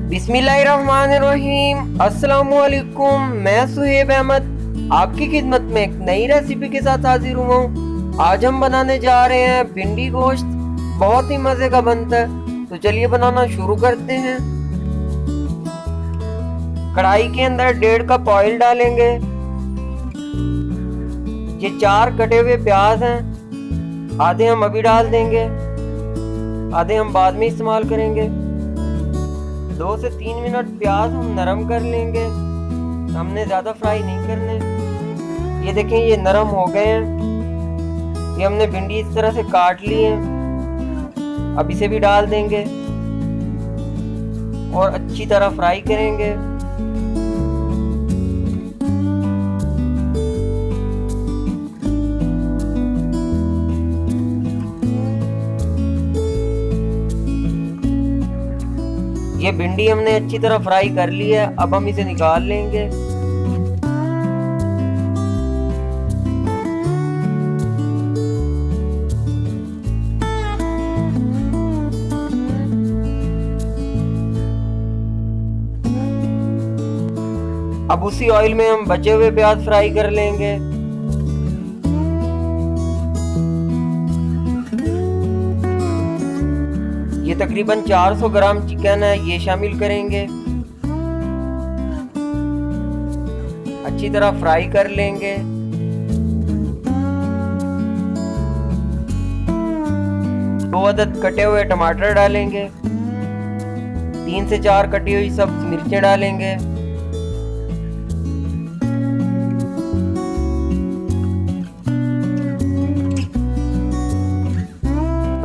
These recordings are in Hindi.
बिस्मिल्लाहिर्रहमानिर्रहीम। अस्सलामुअलैकुम। मैं सुहेब अहमद आपकी खिदमत में एक नई रेसिपी के साथ हाजिर हुआ हूँ। आज हम बनाने जा रहे हैं भिंडी गोश्त। बहुत ही मजे का बनता है, तो चलिए बनाना शुरू करते हैं। कढ़ाई के अंदर 1.5 कप ऑयल डालेंगे। ये 4 कटे हुए प्याज हैं, आधे हम अभी डाल देंगे, आधे हम बाद में इस्तेमाल करेंगे। 2 से 3 मिनट प्याज हम नरम कर लेंगे, हमने ज़्यादा फ्राई नहीं करने। ये देखें, ये नरम हो गए हैं। ये हमने भिंडी इस तरह से काट ली है, अब इसे भी डाल देंगे और अच्छी तरह फ्राई करेंगे। ये भिंडी हमने अच्छी तरह फ्राई कर ली है, अब हम इसे निकाल लेंगे। अब उसी ऑयल में हम बचे हुए प्याज फ्राई कर लेंगे। ये तकरीबन 400 ग्राम चिकन है, ये शामिल करेंगे। अच्छी तरह फ्राई कर लेंगे। दो अदद कटे हुए टमाटर डालेंगे। 3 से 4 कटी हुई सब्ज मिर्चें डालेंगे।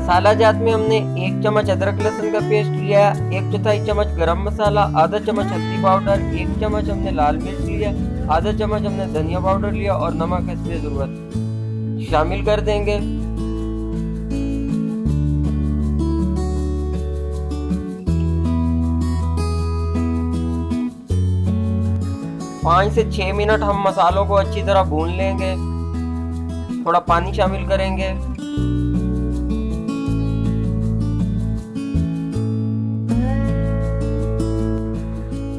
मसाला जात में हमने 1 चम्मच अदरक लहसुन का पेस्ट लिया, 1/4 चम्मच गरम मसाला, आधा चम्मच हल्दी पाउडर, 1 चम्मच हमने लाल मिर्च लिया, आधा चम्मच हमने धनिया पाउडर लिया और नमक हस्बे जरूरत शामिल कर देंगे। पाँच से 6 मिनट हम मसालों को अच्छी तरह भून लेंगे। थोड़ा पानी शामिल करेंगे।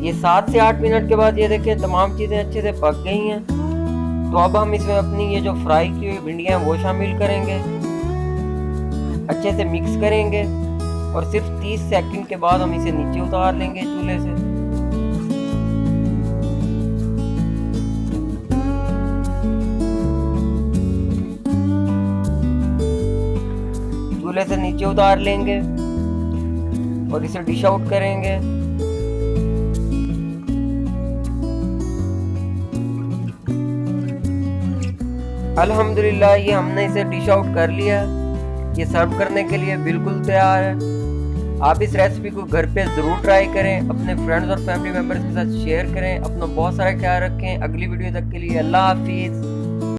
ये 7 से 8 मिनट के बाद ये देखें तमाम चीज़ें अच्छे से पक गई हैं। तो अब हम इसमें अपनी ये जो फ्राई की हुई भिंडियाँ हैं वो शामिल करेंगे, अच्छे से मिक्स करेंगे और सिर्फ 30 सेकंड के बाद हम इसे नीचे उतार लेंगे चूल्हे से। चूल्हे से नीचे उतार लेंगे और इसे डिश आउट करेंगे। अल्हम्दुलिल्लाह ये हमने इसे डिश आउट कर लिया। ये सर्व करने के लिए बिल्कुल तैयार है। आप इस रेसिपी को घर पे ज़रूर ट्राई करें, अपने फ्रेंड्स और फैमिली मेम्बर्स के साथ शेयर करें। अपना बहुत सारा ख्याल रखें। अगली वीडियो तक के लिए अल्लाह हाफिज़।